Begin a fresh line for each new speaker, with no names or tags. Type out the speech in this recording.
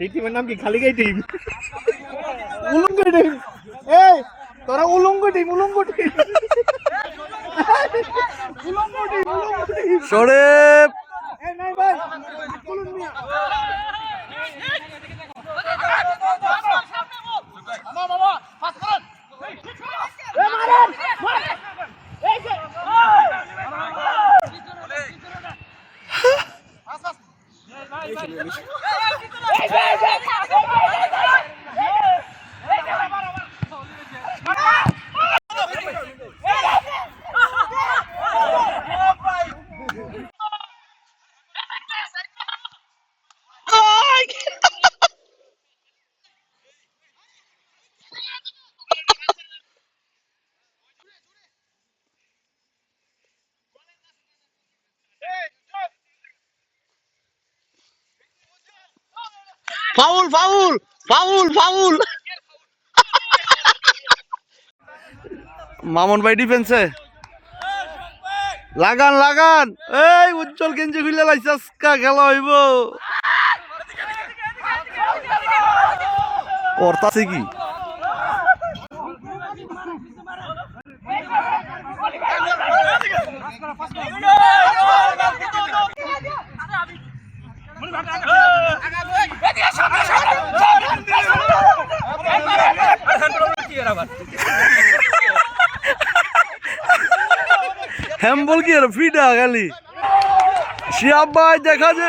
এই টিমের নাম কি? খালি গাই টিম, উলঙ্গ টিম। এই তোরা উলঙ্গ টিম, উলঙ্গ টিম, উলঙ্গ টিম, উলঙ্গ টিম।
শরীফ
এই নাই ভাই, উলঙ্গ মিয়া। মামা পাস করেন, এই মারেন, মারেন, এই যে
foul foul foul foul. Mamun ভাই ডিফেন্সে লাগান লাগান। এই উজ্জ্বল গেঞ্জি খুলে লাইছে, আজকা খেলা হইব। করতাছে কি? হ্যাম্বল কি আর ফিডা খালি শিয়াব ভাই দেখা যে